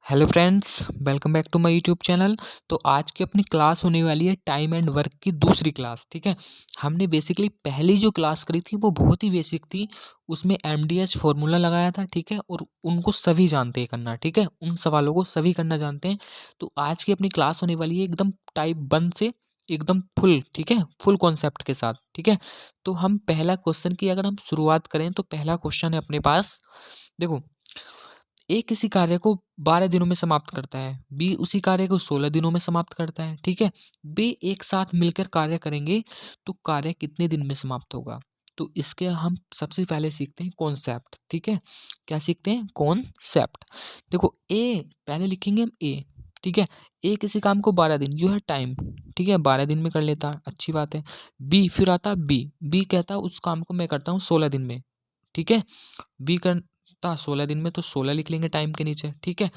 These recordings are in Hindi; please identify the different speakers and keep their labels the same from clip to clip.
Speaker 1: Hello friends, welcome back to my YouTube channel. तो आज की अपनी क्लास होने वाली है टाइम एंड वर्क की दूसरी क्लास। ठीक है, हमने बेसिकली पहली जो क्लास करी थी वो बहुत ही बेसिक थी। उसमें एमडीएच फॉर्मूला लगाया था। ठीक है, और उनको सभी जानते हैं करना। ठीक है, उन सवालों को सभी करना जानते हैं। तो आज की अपनी क्लास होने वाली है एकदम टाइप 1 से एकदम फुल। ठीक है, फुल कॉन्सेप्ट के साथ। ठीक है, तो हम पहला क्वेश्चन की अगर हम शुरुआत करें तो पहला क्वेश्चन है अपने पास। देखो, ए किसी कार्य को 12 दिनों में समाप्त करता है, बी उसी कार्य को 16 दिनों में समाप्त करता है। ठीक है, बी एक साथ मिलकर कार्य करेंगे तो कार्य कितने दिन में समाप्त होगा। तो इसके हम सबसे पहले सीखते हैं कॉन्सेप्ट। ठीक है, क्या सीखते हैं? कॉन्सेप्ट। देखो, ए पहले लिखेंगे हम ए। ठीक है, ए किसी काम को 12 दिन, यू है टाइम। ठीक है, 12 दिन में कर लेता है, अच्छी बात है। बी फिर आता बी, बी कहता उस काम को मैं करता हूँ 16 दिन में। ठीक है, बी करता 16 दिन में, तो 16 लिख लेंगे टाइम के नीचे। ठीक है,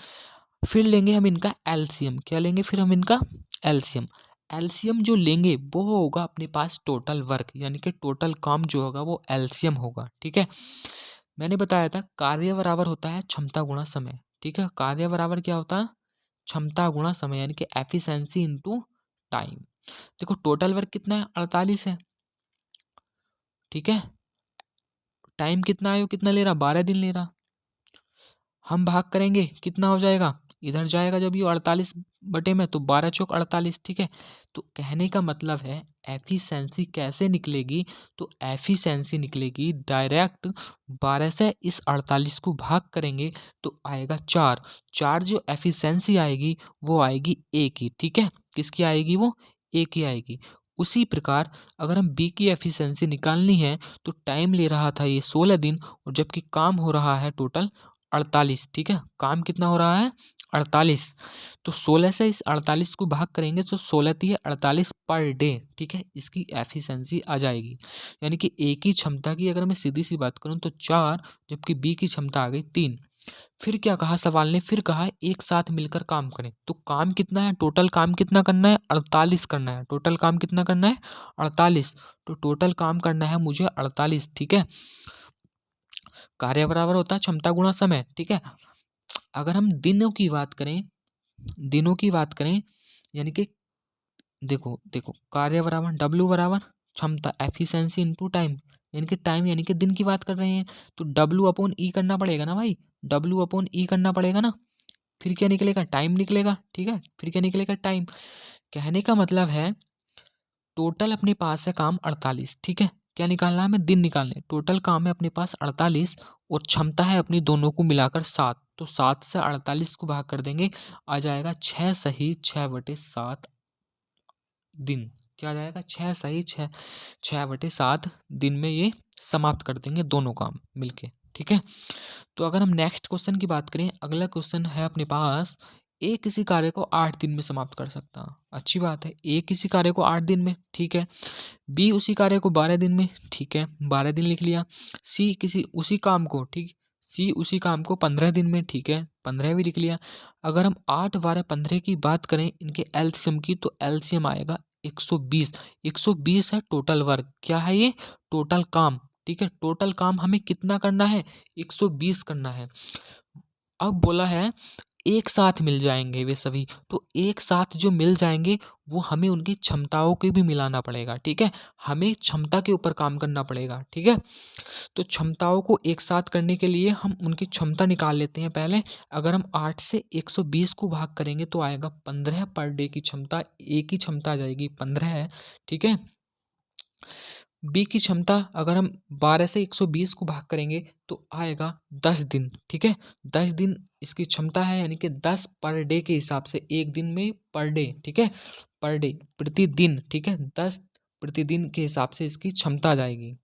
Speaker 1: फिर लेंगे हम इनका एलसीएम। क्या लेंगे फिर हम इनका? एलसीएम। एलसीएम जो लेंगे वो होगा अपने पास टोटल वर्क, यानी कि टोटल काम जो होगा वो एलसीएम होगा। ठीक है, मैंने बताया था कार्य बराबर होता है क्षमता गुणा समय। ठीक है, कार्य बराबर क्या होता है? क्षमता गुणा समय, यानी कि एफिशिएंसी इनटू टाइम। देखो, टोटल वर्क कितना है? 48 है। ठीक है, टाइम कितना है? वो कितना ले रहा? 12 दिन ले रहा। हम भाग करेंगे, कितना हो जाएगा? इधर जाएगा जब ये 48 बटे में, तो 12 चौक 48। ठीक है, तो कहने का मतलब है एफिशिएंसी कैसे निकलेगी? तो एफिशिएंसी निकलेगी डायरेक्ट 12 से इस 48 को भाग करेंगे तो आएगा 4। 4 जो एफिशिएंसी आएगी वो आएगी ए की। ठीक है, किसकी आएगी? वो ए की आएगी। उसी प्रकार अगर हम बी की एफिशिएंसी निकालनी है तो टाइम ले रहा था ये 16 दिन, और जबकि काम हो रहा है टोटल 48। ठीक है, काम कितना हो रहा है? 48। तो 16 से इस 48 को भाग करेंगे तो 16 तिये 48 पर डे। ठीक है, इसकी एफिशिएंसी आ जाएगी। यानी कि ए की क्षमता की अगर मैं सीधी सी बात करूं तो 4, जबकि बी की क्षमता आ गई 3। फिर क्या कहा सवाल ने? फिर कहा एक साथ मिलकर काम करें। तो काम कितना है? टोटल काम कितना करना है? 48 करना है। टोटल काम कितना करना है? 48। तो टोटल काम करना है मुझे 48। ठीक है, कार्य बराबर होता है क्षमता गुणा समय। ठीक है, अगर हम दिनों की बात करें, दिनों की बात करें, यानी कि देखो देखो, कार्य बराबर डब्ल्यू बराबर क्षमता एफिशिएंसी इनटू टाइम, यानी कि टाइम यानी कि दिन की बात कर रहे हैं तो डब्ल्यू अपॉन ई करना पड़ेगा ना भाई। डब्ल्यू अपॉन ई करना पड़ेगा ना। फिर क्या निकलेगा? टाइम निकलेगा। ठीक है, फिर क्या निकलेगा? टाइम। कहने का मतलब है टोटल अपने पास है काम 48। ठीक है, क्या निकालना है? हमें दिन निकालने। टोटल काम है अपने पास 48 और क्षमता है अपनी दोनों को मिलाकर 7। तो 7 से 48 को भाग कर देंगे, आ जाएगा 6 सही 6/7 दिन। क्या आ जाएगा? 6 सही 6/7 दिन में ये समाप्त कर देंगे दोनों काम मिलके। ठीक है, तो अगर हम नेक्स्ट क्वेश्चन की बात करें, अगला क्वेश्चन है अपने पास, ए किसी कार्य को 8 दिन में समाप्त कर सकता। अच्छी बात है, ए किसी कार्य को 8 दिन में। ठीक है, बी उसी कार्य को 12 दिन में। ठीक है, 12 दिन लिख लिया। सी किसी उसी काम को, ठीक, सी उसी काम को 15 दिन में। ठीक है, 15 भी लिख लिया। अगर हम 8 12 15 की बात करें इनके एलसीएम की, तो एलसीएम आएगा 120। 120 है टोटल वर्क। क्या है ये? टोटल काम। ठीक है, टोटल काम हमें कितना करना है? 120 करना है। अब बोला है एक साथ मिल जाएंगे वे सभी, तो एक साथ जो मिल जाएंगे वो हमें उनकी क्षमताओं को भी मिलाना पड़ेगा। ठीक है, हमें क्षमता के ऊपर काम करना पड़ेगा। ठीक है, तो क्षमताओं को एक साथ करने के लिए हम उनकी क्षमता निकाल लेते हैं पहले। अगर हम 8 से 120 को भाग करेंगे तो आएगा 15 पर डे की क्षमता। ए की क्षमता आ जाएगी 15 है। ठीक है, बी की क्षमता अगर हम 12 से 120 को भाग करेंगे तो आएगा 10 दिन। ठीक है, 10 दिन इसकी क्षमता है, यानी कि 10 पर डे के हिसाब से, एक दिन में पर डे। ठीक है, पर डे प्रतिदिन। ठीक है, 10 प्रतिदिन के हिसाब से इसकी क्षमता आ जाएगी।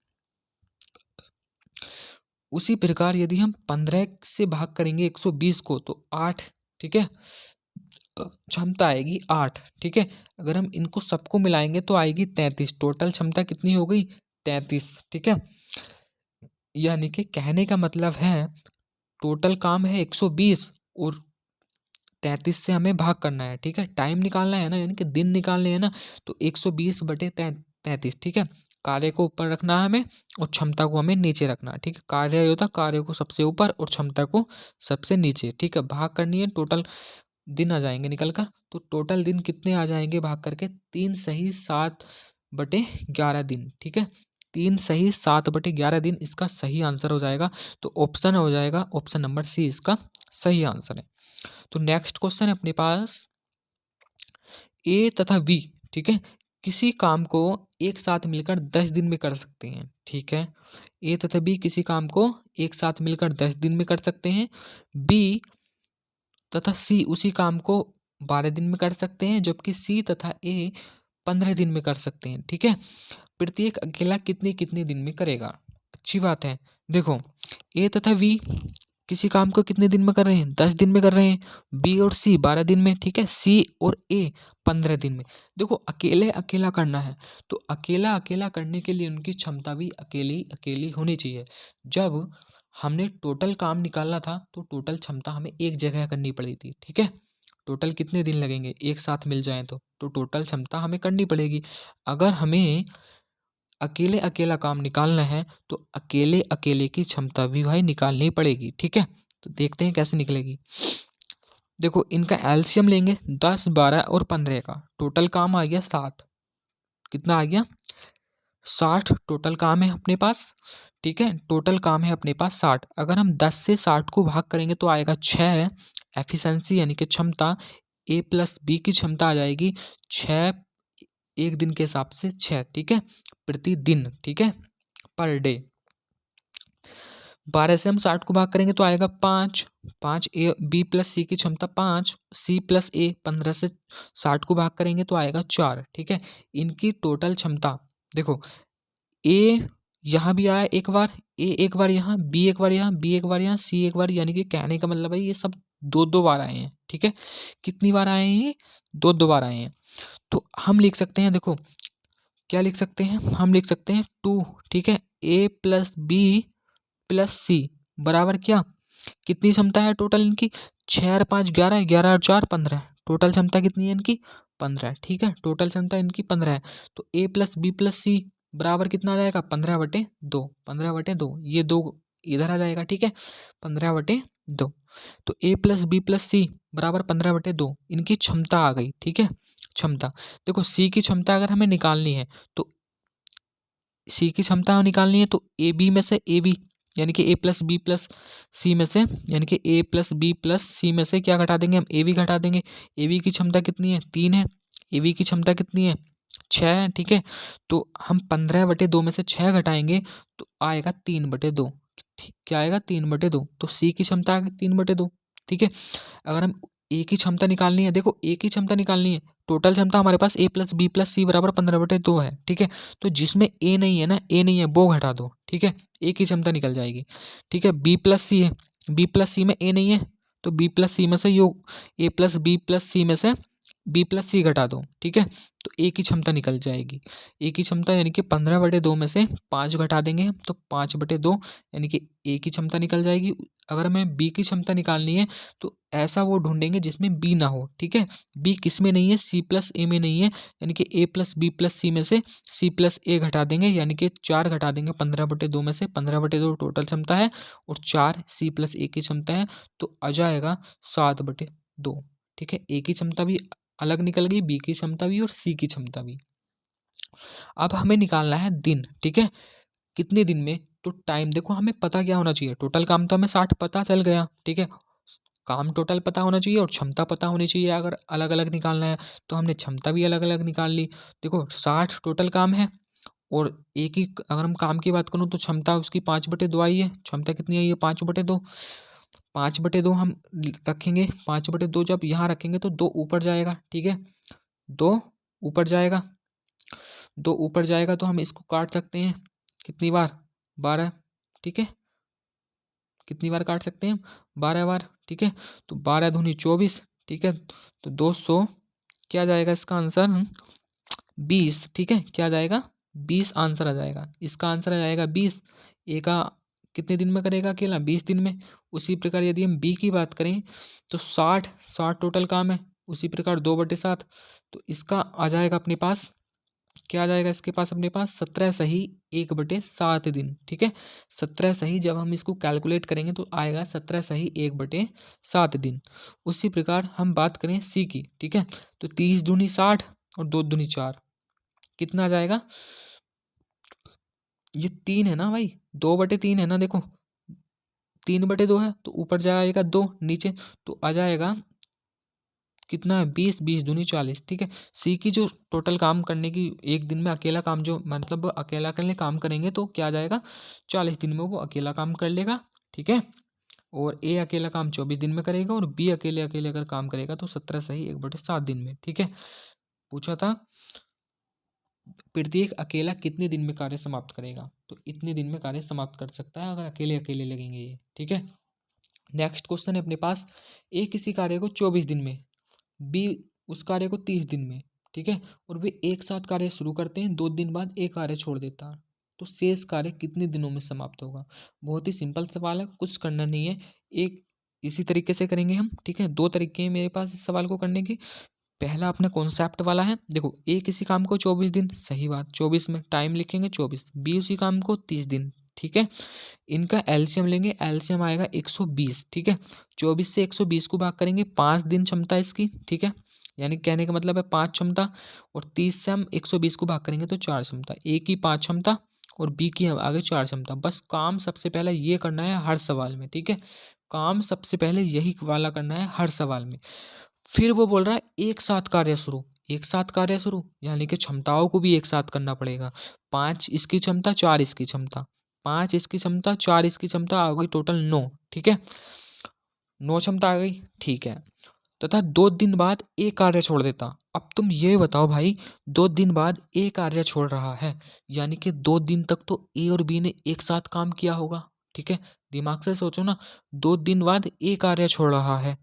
Speaker 1: उसी प्रकार यदि हम 15 से भाग करेंगे 120 को तो 8। ठीक है, क्षमता आएगी 8। ठीक है, अगर हम इनको सबको मिलाएंगे तो आएगी 33। टोटल क्षमता कितनी हो गई? 33। ठीक है, यानी कि कहने का मतलब है टोटल काम है 120 और 33 से हमें भाग करना है। ठीक है, टाइम निकालना है ना, यानी कि दिन निकालने हैं ना, तो 120 बटे 33। ठीक है, कार्य को ऊपर रखना है हमें और क्षमता को हमें नीचे रखना है। ठीक है, कार्य होता कार्य को सबसे ऊपर और क्षमता को सबसे नीचे। ठीक है, भाग करनी है, टोटल दिन आ जाएंगे निकल कर। तो टोटल दिन कितने आ जाएंगे भाग करके? 3 सही 7/11 दिन। ठीक है, 3 सही 7/11 दिन इसका सही आंसर हो जाएगा। तो ऑप्शन हो जाएगा ऑप्शन नंबर सी इसका सही आंसर है। तो नेक्स्ट क्वेश्चन है अपने पास ए तथा वी। ठीक है, किसी काम को एक साथ मिलकर 10 दिन में कर सकते हैं। ठीक है, ए तथा बी किसी काम को एक साथ मिलकर 10 दिन में कर सकते हैं। बी तथा सी उसी काम को 12 दिन में कर सकते हैं, जबकि सी तथा ए 15 दिन में कर सकते हैं। ठीक है, प्रत्येक अकेला कितने कितने दिन में करेगा? अच्छी बात है। देखो, ए तथा वी किसी काम को कितने दिन में कर रहे हैं? 10 दिन में कर रहे हैं। बी और सी 12 दिन में। ठीक है, सी और ए 15 दिन में। देखो, अकेले अकेला करना है तो अकेला अकेला करने के लिए उनकी क्षमता भी अकेली अकेली होनी चाहिए। जब हमने टोटल काम निकालना था तो टोटल क्षमता हमें एक जगह करनी पड़ी थी। ठीक है, टोटल कितने दिन लगेंगे एक साथ मिल जाएं तो टोटल क्षमता हमें करनी पड़ेगी। अगर हमें अकेले अकेला काम निकालना है तो अकेले अकेले की क्षमता भी भाई निकालनी पड़ेगी। ठीक है, तो देखते हैं कैसे निकलेगी। देखो, इनका एलसीएम लेंगे 10, 12 और 15 का। टोटल काम आ गया 7। कितना आ गया? 60 टोटल काम है अपने पास। ठीक है, टोटल काम है अपने पास 60। अगर हम 10 से 60 को भाग करेंगे तो आएगा 6। एफिशिएंसी यानी कि क्षमता, ए प्लस बी की क्षमता आ जाएगी 6 एक दिन के हिसाब से 6। ठीक है, प्रतिदिन। ठीक है, पर डे। 12 से हम 60 को भाग करेंगे तो आएगा 5। 5 ए बी प्लस सी की क्षमता 5, सी प्लस ए 15 से 60 को भाग करेंगे तो आएगा 4। ठीक है, इनकी टोटल क्षमता देखो, ए यहाँ भी आया एक बार, ए एक बार यहाँ, बी एक बार यहाँ, बी एक बार यहाँ, सी एक बार, यानी कि कहने का मतलब है ये सब दो दो बार आए हैं। ठीक है, कितनी बार आए हैं ये? दो दो बार आए हैं। तो हम लिख सकते हैं, देखो क्या लिख सकते हैं? हम लिख सकते हैं 2। ठीक है, ए प्लस बी प्लस सी बराबर क्या? कितनी क्षमता है टोटल इनकी? 6 और 5 11, 11 और 4 15। टोटल क्षमता कितनी है इनकी? 15। ठीक है, टोटल क्षमता इनकी 15 है। तो ए प्लस बी प्लस सी बराबर कितना आ जाएगा? 15/2। 15/2, ये दो इधर आ जाएगा। ठीक है, 15/2। तो ए प्लस बी प्लस सी बराबर 15/2 इनकी क्षमता आ गई। ठीक है, क्षमता। देखो, सी की क्षमता अगर हमें निकालनी है तो सी की क्षमता निकालनी है तो ए बी में से ए बी यानी कि ए प्लस बी प्लस सी में से, यानी कि ए प्लस बी प्लस सी में से क्या घटा देंगे? हम ए बी घटा देंगे। ए बी की क्षमता कितनी है? 3 है। ए बी की क्षमता कितनी है? 6 है। ठीक है, तो हम 15/2 में से 6 घटाएंगे तो आएगा 3/2। क्या आएगा? 3/2। तो सी की क्षमता आ गई 3/2। ठीक है, अगर हम ए की क्षमता निकालनी है, देखो ए की क्षमता निकालनी है, टोटल क्षमता हमारे पास ए प्लस बी प्लस सी बराबर 15/2 है। ठीक है, तो जिसमें ए नहीं है ना, ए नहीं है वो घटा दो। ठीक है, ए की क्षमता निकल जाएगी। ठीक है, बी प्लस सी है, बी प्लस सी में ए नहीं है तो बी प्लस सी में से योग ए प्लस बी प्लस सी में से बी प्लस सी घटा दो। ठीक है, तो ए की क्षमता निकल जाएगी। ए की क्षमता यानी कि 15/2 में से 5 घटा देंगे तो 5/2 यानी कि ए की क्षमता निकल जाएगी। अगर हमें बी की क्षमता निकालनी है तो ऐसा वो ढूंढेंगे जिसमें बी ना हो। ठीक है, बी किस में नहीं है? सी प्लस ए में नहीं है, यानी कि ए प्लस बी प्लस सी में से सी प्लस ए घटा देंगे, यानी कि 4 घटा देंगे 15/2 में से। 15/2 टोटल क्षमता है और 4 सी प्लस ए की क्षमता है, तो आ जाएगा 7/2। ठीक है, ए की क्षमता भी अलग निकल गई, बी की क्षमता भी और सी की क्षमता भी। अब हमें निकालना है दिन। ठीक है, कितने दिन में? तो टाइम देखो, हमें पता क्या होना चाहिए? टोटल काम तो हमें 60 पता चल गया। ठीक है, काम टोटल पता होना चाहिए और क्षमता पता होनी चाहिए। अगर अलग अलग निकालना है तो हमने क्षमता भी अलग अलग निकाल ली। देखो, 60 टोटल काम है और एक ही अगर हम काम की बात करूँ तो क्षमता उसकी 5/2 आई है। क्षमता कितनी आई है? 5/2। 5/2 हम रखेंगे। 5/2 जब यहाँ रखेंगे तो 2 ऊपर जाएगा। ठीक है, 2 ऊपर जाएगा। 2 ऊपर जाएगा तो हम इसको काट सकते हैं कितनी बार? 12। ठीक है, कितनी बार काट सकते हैं? 12 बार। ठीक है, तो 12 दूनी 24। ठीक है, तो 200 क्या जाएगा इसका आंसर? 20। ठीक है, क्या जाएगा? 20 आंसर आ जाएगा। इसका आंसर आ जाएगा 20। ए का कितने दिन में करेगा अकेला? 20 दिन में। उसी प्रकार यदि हम बी की बात करें तो 60 टोटल काम है। उसी प्रकार 2/7, तो इसका आ जाएगा अपने पास क्या आ जाएगा इसके पास, अपने पास 17 सही 1/7 दिन। ठीक है, 17 सही जब हम इसको कैलकुलेट करेंगे तो आएगा 17 सही 1/7 दिन। उसी प्रकार हम बात करें सी की। ठीक है, तो 30 दूनी 60 और 2 दूनी 4, कितना आ जाएगा, ये 3 है ना भाई, 2/3 है ना, देखो 3/2 है तो ऊपर जाएगा 2, नीचे तो आ जाएगा कितना है, 20, 20 दूनी 40। ठीक है, सी की जो टोटल काम करने की एक दिन में अकेला काम, जो मतलब अकेला अकेले काम करेंगे तो क्या आ जाएगा, 40 दिन में वो अकेला काम कर लेगा। ठीक है, और ए अकेला काम 24 दिन में करेगा, और बी अकेले अकेले अगर काम करेगा तो 17 सही 1/7 दिन में। ठीक है, पूछा था प्रत्येक अकेला कितने दिन में कार्य समाप्त करेगा, तो इतने दिन में कार्य समाप्त कर सकता है अगर अकेले अकेले लगेंगे ये। ठीक है, नेक्स्ट क्वेश्चन है अपने पास, ए किसी कार्य को 24 दिन में, बी उस कार्य को 30 दिन में। ठीक है, और वे एक साथ कार्य शुरू करते हैं, 2 दिन बाद एक कार्य छोड़ देता है, तो शेष कार्य कितने दिनों में समाप्त होगा। बहुत ही सिंपल सवाल है, कुछ करना नहीं है, एक इसी तरीके से करेंगे हम। ठीक है, दो तरीके हैं मेरे पास इस सवाल को करने की। पहला अपने कॉन्सेप्ट वाला है, देखो ए किसी काम को 24 दिन, सही बात, 24 में टाइम लिखेंगे 24, बी उसी काम को 30 दिन। ठीक है, इनका एलसीएम लेंगे, एलसीएम आएगा 120। ठीक है, 24 से 120 को भाग करेंगे, 5 दिन क्षमता इसकी। ठीक है, यानी कहने का मतलब है 5 क्षमता, और 30 से हम 120 को भाग करेंगे तो 4 क्षमता, ए की 5 क्षमता और बी की आगे 4 क्षमता। बस काम सबसे पहले ये करना है हर सवाल में। ठीक है, काम सबसे पहले यही वाला करना है हर सवाल में। फिर वो बोल रहा है एक साथ कार्य शुरू, एक साथ कार्य शुरू यानी कि क्षमताओं को भी एक साथ करना पड़ेगा। 5 इसकी क्षमता, 4 इसकी क्षमता, 5 इसकी क्षमता, 4 इसकी क्षमता, आ गई टोटल 9। ठीक है, 9 क्षमता आ गई। ठीक है, तथा 2 दिन बाद एक कार्य छोड़ देता। अब तुम ये बताओ भाई, 2 दिन बाद ए कार्य छोड़ रहा है, यानी कि 2 दिन तक तो ए और बी ने एक साथ काम किया होगा। ठीक है, दिमाग से सोचो ना, 2 दिन बाद ए कार्य छोड़ रहा है,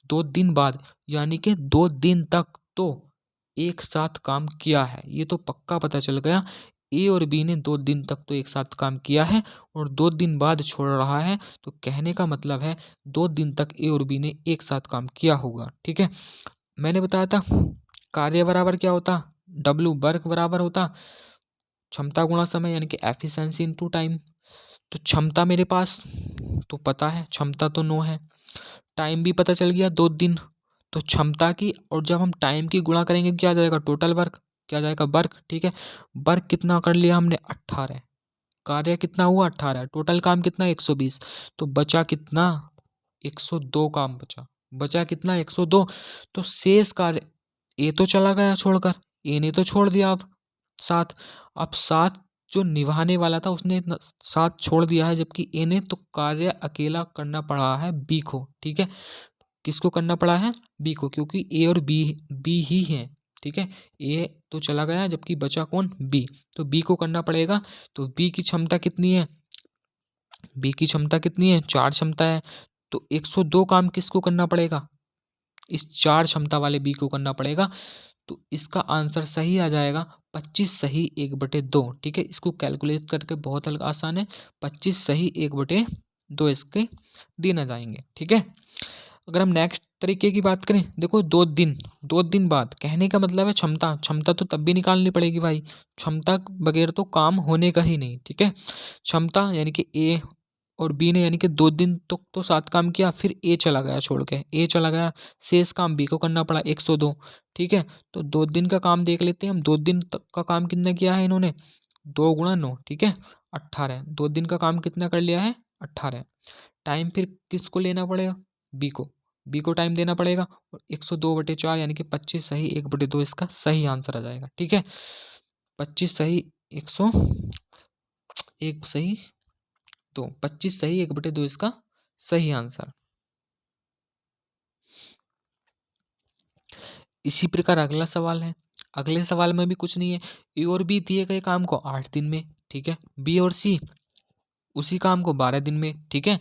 Speaker 1: 2 दिन बाद, यानी कि 2 दिन तक तो एक साथ काम किया है, ये तो पक्का पता चल गया। ए और बी ने 2 दिन तक तो एक साथ काम किया है और 2 दिन बाद छोड़ रहा है, तो कहने का मतलब है 2 दिन तक ए और बी ने एक साथ काम किया होगा। ठीक है, मैंने बताया था कार्य बराबर क्या होता, डब्ल्यू वर्क बराबर होता क्षमता गुणा समय, यानी कि एफिशिएंसी इनटू टाइम। तो क्षमता मेरे पास तो पता है, क्षमता तो 9 है, टाइम भी पता चल गया 2 दिन, तो क्षमता की और जब हम टाइम की गुणा करेंगे क्या आ जाएगा, टोटल वर्क, क्या आ जाएगा, वर्क। ठीक है, वर्क कितना कर लिया हमने, 18, कार्य कितना हुआ 18, टोटल काम कितना 120, तो बचा कितना 102 काम बचा, बचा कितना 102। तो शेष कार्य, ए तो चला गया छोड़कर, ए ने तो छोड़ दिया साथ, अब साथ जो निभाने वाला था उसने साथ छोड़ दिया है, जबकि ए ने तो कार्य अकेला करना पड़ा है बी को। ठीक है, किसको करना पड़ा है, बी को, क्योंकि ए और बी बी ही हैं। ठीक है, ए तो चला गया जबकि बचा कौन, बी, तो बी को करना पड़ेगा। तो बी की क्षमता कितनी है, बी की क्षमता कितनी है, 4 क्षमता है, तो 102 काम किसको करना पड़ेगा, इस 4 क्षमता वाले बी को करना पड़ेगा। तो इसका आंसर सही आ जाएगा 25 सही 1/2। ठीक है, इसको कैलकुलेट करके बहुत आसान है, 25 सही 1/2 इसके दिन आ जाएंगे। ठीक है, अगर हम नेक्स्ट तरीके की बात करें, देखो 2 दिन, 2 दिन बाद, कहने का मतलब है क्षमता, क्षमता तो तब भी निकालनी पड़ेगी भाई, क्षमता बगैर तो काम होने का ही नहीं। ठीक है, क्षमता यानी कि ए और बी ने यानी कि 2 दिन तक तो साथ काम किया, फिर ए चला गया छोड़ के, ए चला गया, शेष काम बी को करना पड़ा 102। ठीक है, तो 2 दिन का काम देख लेते हैं हम, 2 दिन तक का काम कितना किया है इन्होंने, 2 × 9, ठीक है 18, 2 दिन का काम कितना कर लिया है 18। टाइम फिर किसको लेना पड़ेगा, बी को, बी को टाइम देना पड़ेगा, और 102/4 यानी कि 25 सही 1/2 इसका सही आंसर आ जाएगा। ठीक है, 25 सही 101 सही, तो 25 सही 1/2 इसका सही आंसर। इसी प्रकार अगला सवाल है, अगले सवाल में भी कुछ नहीं है, ए और बी दिए गए काम को 8 दिन में, ठीक है, बी और सी उसी काम को 12 दिन में। ठीक है,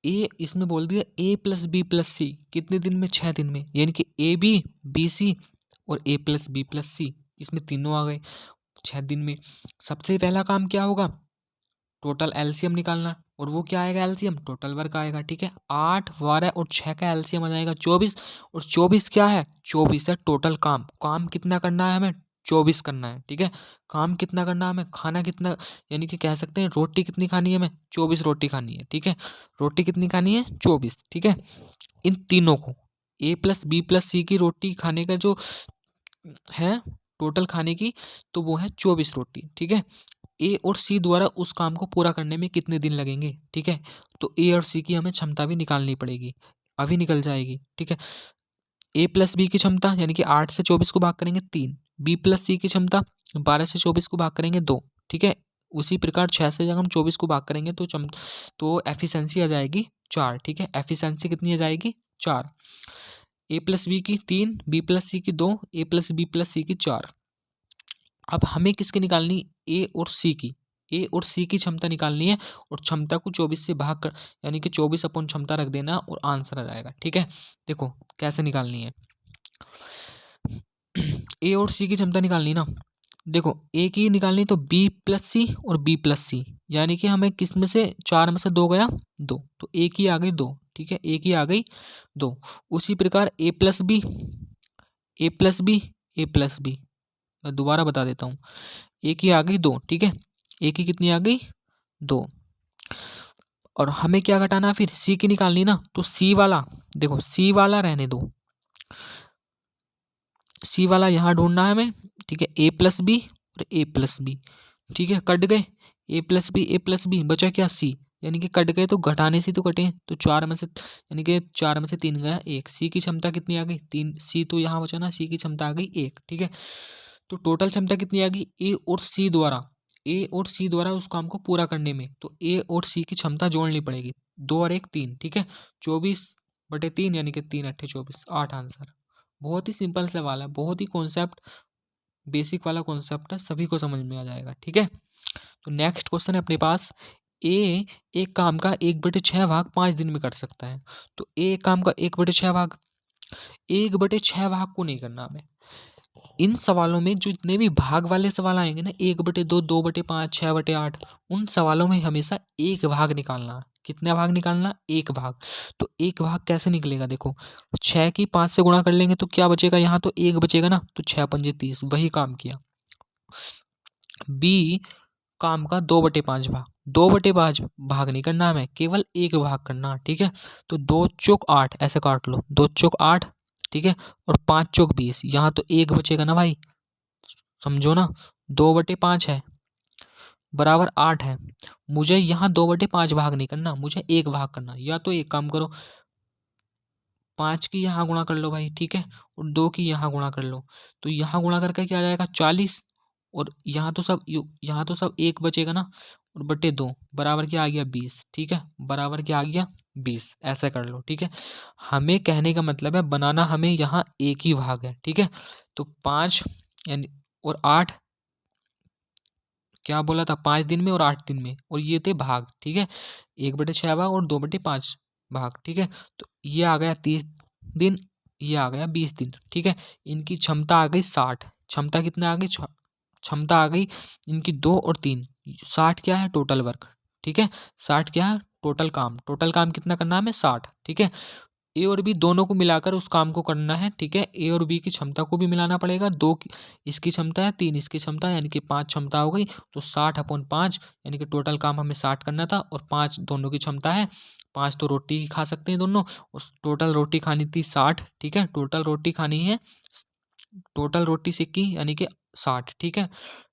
Speaker 1: ए इसमें बोल दिया ए प्लस बी प्लस सी कितने दिन में, 6 दिन में, यानी कि ए बी बी सी और ए प्लस बी प्लस सी, इसमें तीनों आ गए 6 दिन में। सबसे पहला काम क्या होगा, टोटल एलसीएम निकालना, और वो क्या आएगा एलसीएम, टोटल वर्क आएगा। ठीक है, 8 12 और 6 का एलसीएम आ जाएगा 24, और 24 क्या है, 24 है टोटल काम, काम कितना करना है हमें 24 करना है। ठीक है, काम कितना करना है हमें, खाना कितना, यानी कि कह सकते हैं रोटी कितनी खानी है हमें, 24 रोटी खानी है। ठीक है, रोटी कितनी खानी है, 24। ठीक है, इन तीनों को ए प्लस बी प्लस सी की रोटी खाने का जो है टोटल खाने की, तो वो है 24 रोटी। ठीक है, ए और सी द्वारा उस काम को पूरा करने में कितने दिन लगेंगे। ठीक है, तो ए और सी की हमें क्षमता भी निकालनी पड़ेगी, अभी निकल जाएगी। ठीक है, ए प्लस बी की क्षमता यानी कि 8 से 24 को भाग करेंगे 3, बी प्लस सी की क्षमता 12 से 24 को भाग करेंगे 2। ठीक है, उसी प्रकार 6 से जब हम 24 को भाग करेंगे तो एफिशिएंसी आ जाएगी 4। ठीक है, एफिशिएंसी कितनी आ जाएगी, 4। ए प्लस बी की 3, बी प्लस सी की 2, ए प्लस बी प्लस सी की 4। अब हमें किसकी निकालनी, ए और सी की, ए और सी की क्षमता निकालनी है, और क्षमता को 24 से भाग कर यानी कि 24 अपन क्षमता रख देना और आंसर आ जाएगा। ठीक है, देखो कैसे निकालनी है। ए और सी की क्षमता निकालनी ना, देखो ए की निकालनी तो बी प्लस सी और बी प्लस सी, यानी कि हमें किस में से 4 में से 2 गया 2, तो ए की आ गई 2। ठीक है, ए की आ गई 2। उसी प्रकार ए प्लस बी, ए प्लस बी, ए प्लस बी, मैं दोबारा बता देता हूँ, ए की आ गई 2। ठीक है, ए की कितनी आ गई 2, और हमें क्या घटाना है फिर, सी की निकालनी ना, तो सी वाला, देखो सी वाला रहने दो, सी वाला यहाँ ढूंढना है हमें। ठीक है, ए प्लस बी और ए प्लस बी, ठीक है कट गए, ए प्लस बी ए प्लस बी, बचा क्या सी, यानी कि कट गए तो घटाने से तो कटे, तो 4 में से यानी कि 4 में से 3 गया 1। सी की क्षमता कितनी आ गई 3, सी तो यहाँ बचा ना, सी की क्षमता आ गई 1। ठीक है, तो टोटल क्षमता कितनी आ गई, ए और सी द्वारा, ए और सी द्वारा उस काम को पूरा करने में, तो ए और सी की क्षमता जोड़नी पड़ेगी, 2 और 1 3। ठीक है, 24/3 यानी कि 3 अट्ठे 24, 8 आंसर। बहुत ही सिंपल सवाल है, बहुत ही कॉन्सेप्ट, बेसिक वाला कॉन्सेप्ट है, सभी को समझ में आ जाएगा। ठीक है, तो नेक्स्ट क्वेश्चन है अपने पास, ए एक काम का 1/6 भाग 5 दिन में कर सकता है। तो ए एक काम का 1/6 भाग, 1/6 भाग को नहीं करना हमें। इन सवालों में जो जितने भी भाग वाले सवाल आएंगे ना, 1/2, 2/5, 6/8, उन सवालों में हमेशा एक भाग निकालना। कितना भाग निकालना, एक भाग। तो एक भाग कैसे निकलेगा, देखो 6 की 5 से गुणा कर लेंगे तो क्या बचेगा, यहाँ तो 1 बचेगा ना, तो 6 पंजे 30, वही काम किया। बी काम का 2/5 भाग, 2/5 भाग नहीं करना हमें, केवल एक भाग करना। ठीक है, तो 2 चौक 8 ऐसे काट लो, 2 चौक 8। ठीक है, और 5 चौक 20, यहाँ तो एक बचेगा ना भाई, समझो ना, 2/5 है बराबर 8 है, मुझे यहाँ 2/5 भाग नहीं करना, मुझे एक भाग करना। या तो एक काम करो, 5 की यहाँ गुणा कर लो भाई। ठीक है, और 2 की यहाँ गुणा कर लो, तो यहाँ गुणा करके क्या आ जाएगा 40, और यहाँ तो सब एक बचेगा ना, और बटे 2 बराबर क्या आ गया 20। ठीक है, बराबर क्या आ गया 20, ऐसा कर लो। ठीक है, हमें कहने का मतलब है बनाना हमें यहाँ एक ही भाग है। ठीक है, तो 5 यानी और 8, क्या बोला था 5 दिन में और 8 दिन में, और ये थे भाग। ठीक है, 1/6 भाग और 2/5 भाग। ठीक है, तो ये आ गया 30 दिन, ये आ गया 20 दिन। ठीक है, इनकी क्षमता आ गई 60, क्षमता कितना आ गई, क्षमता आ गई इनकी 2 और 3, 60 क्या है टोटल वर्क। ठीक है, 60 क्या है टोटल काम, टोटल काम कितना करना है हमें 60। ठीक है, ए और बी दोनों को मिलाकर उस काम को करना है। ठीक है, ए और बी की क्षमता को भी मिलाना पड़ेगा, 2 की इसकी क्षमता है, 3 इसकी क्षमता है, यानी कि 5 क्षमता हो गई, तो 60/5 यानी कि टोटल काम हमें 60 करना था, और 5 दोनों की क्षमता है, 5 तो रोटी ही खा सकते हैं दोनों, और टोटल रोटी खानी थी 60। ठीक है, टोटल रोटी खानी है, टोटल रोटी सेकी यानी कि 60। ठीक है,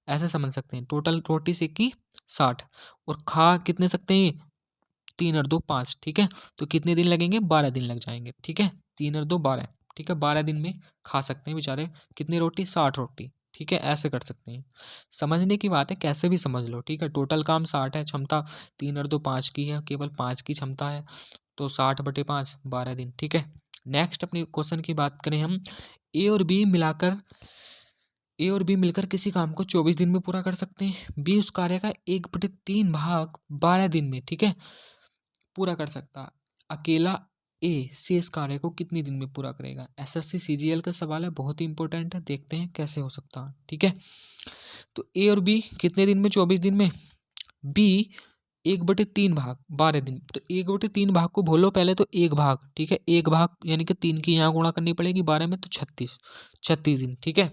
Speaker 1: ऐसे समझ सकते हैं, टोटल रोटी सेकी 60, और खा कितने सकते हैं, 3 और 2 5। ठीक है, तो कितने दिन लगेंगे, 12 दिन लग जाएंगे। ठीक है, 3 और 2 12। ठीक है, 12 दिन में खा सकते हैं बेचारे, कितनी रोटी 60 रोटी। ठीक है, ऐसे कर सकते हैं, समझने की बात है, कैसे भी समझ लो। ठीक है, टोटल काम 60 है, क्षमता 3 और 2 5 की है, केवल 5 की क्षमता है, तो 60/5 12 दिन। ठीक है, नेक्स्ट अपने क्वेश्चन की बात करें हम, ए और बी मिलाकर, ए और बी मिलकर किसी काम को 24 दिन में पूरा कर सकते हैं। बी उस कार्य का 1/3 भाग 12 दिन में, ठीक है, पूरा कर सकता। अकेला ए शेष कार्य को कितने दिन में पूरा करेगा। एसएससी सीजीएल का सवाल है, बहुत ही इंपॉर्टेंट है, देखते हैं कैसे हो सकता है। ठीक है, तो ए और बी कितने दिन में, 24 दिन में। बी 1/3 भाग 12 दिन, तो 1/3 भाग को बोलो पहले तो एक भाग। ठीक है, एक भाग यानी कि 3 की यहाँ गुणा करनी पड़ेगी 12 में, तो 36 दिन। ठीक है,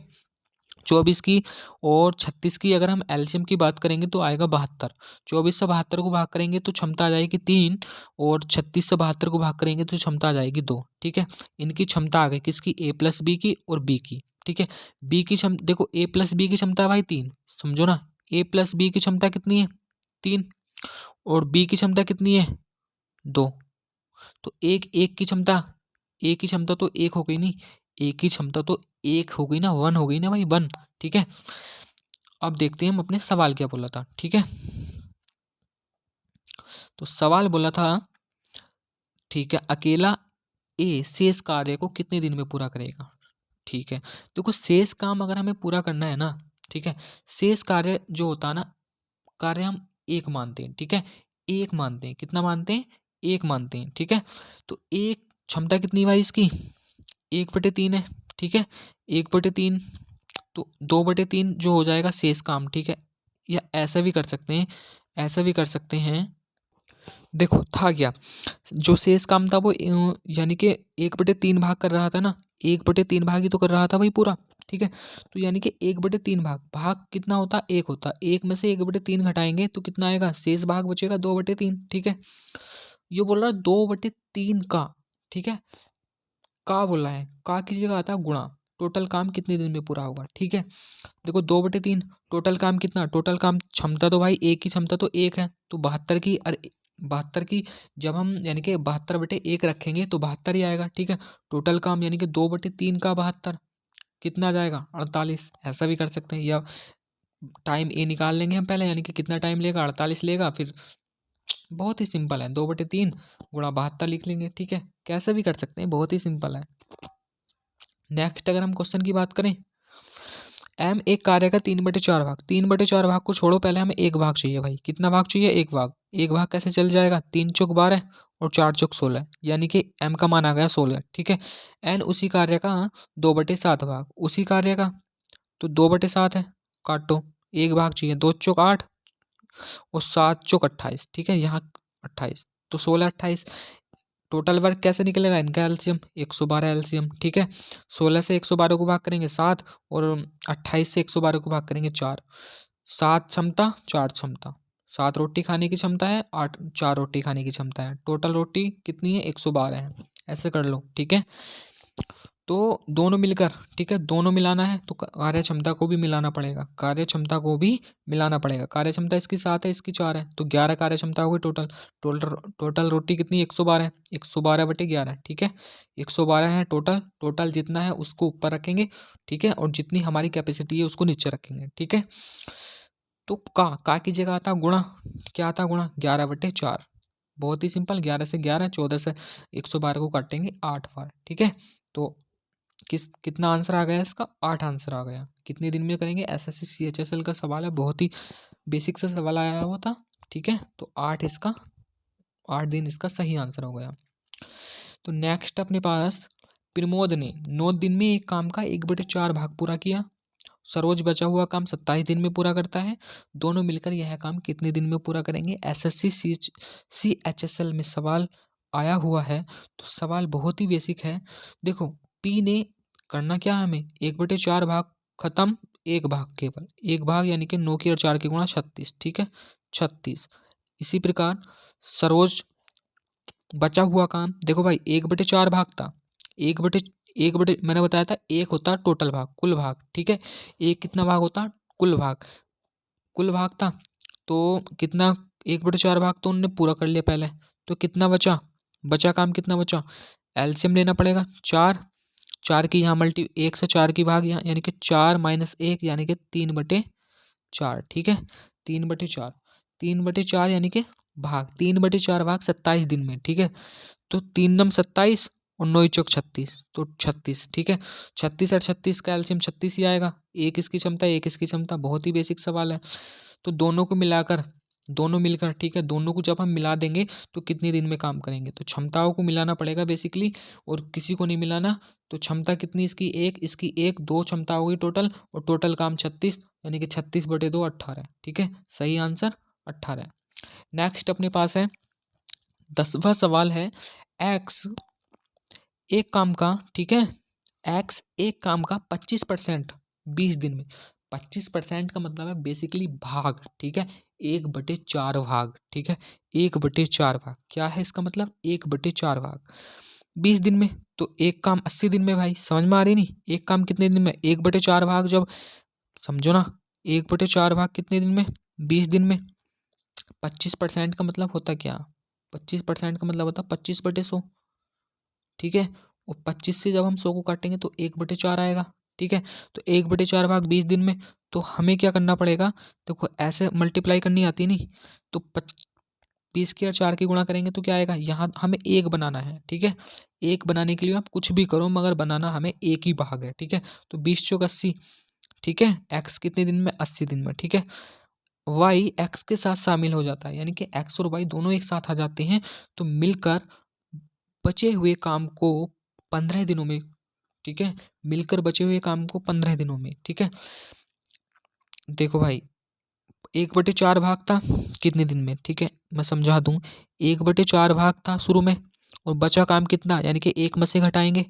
Speaker 1: 24 की और 36 की अगर हम एलसीएम की बात करेंगे तो आएगा 72। 24 से 72 को भाग करेंगे तो क्षमता आ जाएगी 3 और 36 से 72 को भाग करेंगे तो क्षमता आ जाएगी 2। ठीक है, इनकी क्षमता आ गई किसकी, ए प्लस बी की और बी की। ठीक है, बी की क्षमता देखो, ए प्लस बी की क्षमता है भाई 3, समझो ना, ए प्लस बी की क्षमता कितनी है 3 और बी की क्षमता कितनी है 2। तो एक एक की क्षमता, एक की क्षमता तो एक हो गई नहीं, एक की क्षमता तो एक हो गई ना, 1 हो गई ना भाई, 1। ठीक है, अब देखते हैं हम अपने सवाल क्या बोला था। ठीक है, तो सवाल बोला था, ठीक है, अकेला ए शेष कार्य को कितने दिन में पूरा करेगा। ठीक है, देखो शेष काम अगर हमें पूरा करना है ना, ठीक है, शेष कार्य जो होता है ना, कार्य हम एक मानते हैं। ठीक है, एक मानते हैं, कितना मानते हैं, एक मानते हैं। ठीक है, तो एक क्षमता कितनी भाई इसकी, 1/3 है। ठीक है, 1/3 तो 2/3 जो हो जाएगा शेष काम। ठीक है, या ऐसा भी कर सकते हैं, ऐसा भी कर सकते हैं, देखो था क्या, जो शेष काम था वो यानी कि 1/3 भाग कर रहा था ना, 1/3 भाग ही तो कर रहा था भाई पूरा। ठीक है, तो यानी कि 1/3 भाग, भाग कितना होता, एक होता, एक में से 1/3 घटाएंगे तो कितना आएगा, शेष भाग बचेगा 2/3। ठीक है, ये बोल रहा है 2/3 का। ठीक है, का बोला है, का की जगह आता है गुणा, टोटल काम कितने दिन में पूरा होगा। ठीक है, देखो 2/3 टोटल काम कितना, टोटल काम क्षमता तो भाई एक की क्षमता तो एक है, तो 72 की, अरे 72 की जब हम यानी कि 72/1 रखेंगे तो 72 ही आएगा। ठीक है, टोटल काम यानी कि 2/3 का 72 कितना आ जाएगा, 48। ऐसा भी कर सकते हैं, या टाइम ए निकाल लेंगे हम पहले, यानी कि कितना टाइम लेगा, 48 लेगा, फिर बहुत ही सिंपल है, 2/3 गुणा 72 लिख लेंगे। ठीक है, कैसे भी कर सकते हैं, बहुत ही सिंपल है। नेक्स्ट अगर हम क्वेश्चन की बात करें, एम एक कार्य का 3/4 भाग, 3/4 भाग को छोड़ो, पहले हमें एक भाग चाहिए भाई, कितना भाग चाहिए, एक भाग। एक भाग कैसे चल जाएगा, 3×4 = 12 और 4×16, यानी कि एम का मान आ गया 16। ठीक है, एन उसी कार्य का 2/7 भाग, उसी कार्य का तो 2/7 है, काटो, एक भाग चाहिए, 2×8 और 7×28। ठीक है, यहाँ 28 तो 16, 28। टोटल वर्क कैसे निकलेगा, इनका एलसीएम 112 एलसीएम। ठीक है, 16 से 112 को भाग करेंगे 7 और 28 से 112 को भाग करेंगे 4। 7 क्षमता 4 क्षमता, 7 रोटी खाने की क्षमता है, 8 4 रोटी खाने की क्षमता है, टोटल रोटी कितनी है 112 है। ऐसे कर लो। ठीक है, तो दोनों मिलकर, ठीक है, दोनों मिलाना है तो कार्य क्षमता को भी मिलाना पड़ेगा, कार्य क्षमता को भी मिलाना पड़ेगा। कार्य क्षमता इसकी 7 है, इसकी 4 है, तो 11 कार्य क्षमता होगी टोटल। टोटल टोटल रोटी कितनी 112 है, 112/11। ठीक है, 112 है टोटल, टोटल जितना है उसको ऊपर रखेंगे। ठीक है, और जितनी हमारी कैपेसिटी है उसको नीचे रखेंगे। ठीक है, तो का की जगह आता गुणा, क्या आता गुणा, 11/4। बहुत ही सिंपल, 11 से 11, 14 से 112 को काटेंगे 8 बार। ठीक है, तो कितना आंसर आ गया इसका, 8 आंसर आ गया। कितने दिन में करेंगे, एसएससी सीएचएसएल का सवाल है, बहुत ही बेसिक से सवाल आया हुआ था। ठीक है, तो 8 दिन इसका सही आंसर हो गया। तो नेक्स्ट अपने पास, प्रमोद ने 9 दिन में एक काम का 1/4 भाग पूरा किया, सरोज बचा हुआ काम 27 दिन में पूरा करता है, दोनों मिलकर यह काम कितने दिन में पूरा करेंगे। एसएससी सीएचएसएल में सवाल आया हुआ है, तो सवाल बहुत ही बेसिक है। देखो, पी ने करना क्या है, हमें 1/4 भाग खत्म, एक भाग केवल, एक भाग यानी कि 9 की और 4 की गुणा 36। ठीक है, 36। इसी प्रकार सरोज बचा हुआ काम, देखो भाई 1/4 भाग था, एक बटे मैंने बताया था, एक होता टोटल भाग, कुल भाग। ठीक है, एक कितना भाग होता, कुल भाग, कुल भाग था, तो कितना 1/4 भाग तो उनने पूरा कर लिया पहले, तो कितना बचा, बचा काम कितना बचा, एलसीएम लेना पड़ेगा, 4, 4 की यहाँ मल्टी, 1 से 4 की भाग यहाँ, यानी कि 4 - 1 यानी कि 3/4। ठीक है, 3/4, 3/4 यानी कि भाग, 3/4 भाग 27 दिन में। ठीक है, तो 3×9 = 27 और 9 × 36 तो 36। ठीक है, 36 और 36 का एलसीएम 36 ही आएगा, एक इसकी क्षमता एक इसकी क्षमता, बहुत ही बेसिक सवाल है। तो दोनों को मिलाकर, दोनों मिलकर, ठीक है, दोनों को जब हम मिला देंगे तो कितने दिन में काम करेंगे, तो क्षमताओं को मिलाना पड़ेगा बेसिकली, और किसी को नहीं मिलाना। तो क्षमता कितनी इसकी एक, इसकी एक, 2 क्षमता होगी टोटल, और टोटल काम 36, यानी कि 36/2 18। ठीक है, सही आंसर 18। नेक्स्ट अपने पास है 10वां सवाल है, एक्स एक काम का, ठीक है, एक्स एक काम का 25% 20 दिन में। 25% का मतलब है बेसिकली भाग, ठीक है, 1/4 भाग, ठीक है, 1/4 भाग। क्या है इसका मतलब? 1/4 भाग 20 दिन में। तो एक काम 80 दिन में भाई, समझ में आ रही नहीं? एक काम कितने दिन में? 1/4 भाग, जब समझो ना, 1/4 भाग कितने दिन में? 20 दिन में। 25% का मतलब होता क्या? 25% का मतलब होता 25/100, ठीक है। और 25 से जब हम 100 को काटेंगे तो 1/4 आएगा, ठीक है। तो 1/4 भाग 20 दिन में। तो हमें क्या करना पड़ेगा? देखो ऐसे मल्टीप्लाई करनी आती नहीं, तो 20 की और 4 की गुणा करेंगे तो क्या आएगा? यहाँ हमें एक बनाना है, ठीक है। एक बनाने के लिए आप कुछ भी करो, मगर बनाना हमें एक ही भाग है, ठीक है। तो 20 चौक 80, ठीक है। एक्स कितने दिन में? 80 दिन में, ठीक है। वाई एक्स के साथ शामिल हो जाता है, यानी कि एक्स और वाई दोनों एक साथ आ जाते हैं, तो मिलकर बचे हुए काम को 15 दिनों में, ठीक है, मिलकर बचे हुए काम को 15 दिनों में, ठीक है। देखो भाई, 1/4 भाग था कितने दिन में, ठीक है, मैं समझा दूं। 1/4 भाग था शुरू में, और बचा काम कितना, यानी कि एक में से घटाएंगे,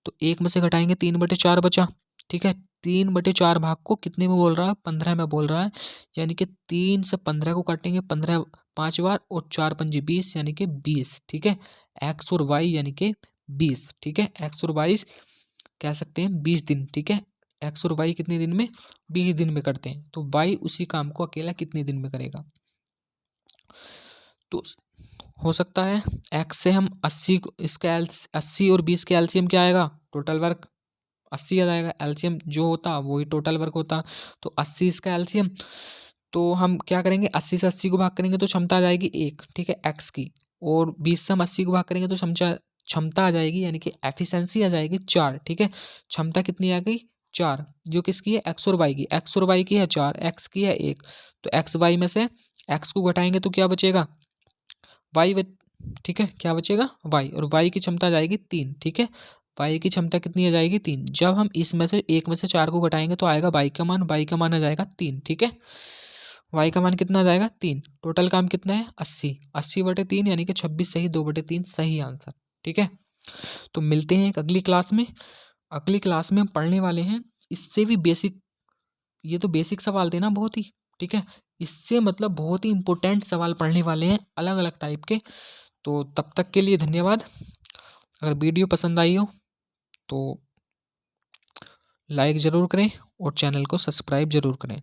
Speaker 1: तो एक में से घटाएंगे 3/4 बचा, ठीक है। 3/4 भाग को कितने में बोल रहा है? 15 में बोल रहा है, यानी कि 3 से 15 को काटेंगे, 15 5 बार, और 4 पंजे 20, यानी कि 20, ठीक है। एक्स और वाई यानी कि 20, ठीक है। एक्स और वाई कह सकते हैं 20 दिन, ठीक है। एक्स और वाई कितने दिन में? 20 दिन में करते हैं। तो वाई उसी काम को अकेला कितने दिन में करेगा? तो हो सकता है एक्स से हम 80 इसका 80 और 20 के एलसीएम क्या आएगा? टोटल वर्क 80 आ जाएगा। एलसीएम जो होता वही टोटल वर्क होता। तो 80 इसका एलसीएम, तो हम क्या करेंगे? 80 से 80 को भाग करेंगे तो क्षमता आ जाएगी 1, ठीक है, एक्स की। और 20 से हम 80 को भाग करेंगे तो क्षमता आ जाएगी, यानी कि एफिशिएंसी आ जाएगी 4, ठीक है। क्षमता कितनी आ गई? 4, जो किसकी है? एक्स और वाई की। एक्स और वाई की है 4, एक्स की है 1। तो एक्स वाई में से एक्स को घटाएंगे तो क्या बचेगा? वाई, ठीक है, क्या बचेगा? वाई। और वाई की क्षमता आ जाएगी 3, ठीक है। वाई की क्षमता कितनी आ जाएगी? 3। जब हम इसमें से एक में से 4 को घटाएंगे तो आएगा वाई का मान, वाई का मान आ जाएगा 3, ठीक है। वाई का मान कितना आ जाएगा? 3। टोटल काम कितना है? 80। 80/3 यानी कि 26 सही, 2/3 सही आंसर, ठीक है। तो मिलते हैं एक अगली क्लास में। अगली क्लास में हम पढ़ने वाले हैं इससे भी बेसिक, ये तो बेसिक सवाल थे ना बहुत ही, ठीक है। इससे मतलब बहुत ही इंपॉर्टेंट सवाल पढ़ने वाले हैं, अलग अलग टाइप के। तो तब तक के लिए धन्यवाद। अगर वीडियो पसंद आई हो तो लाइक ज़रूर करें, और चैनल को सब्सक्राइब ज़रूर करें।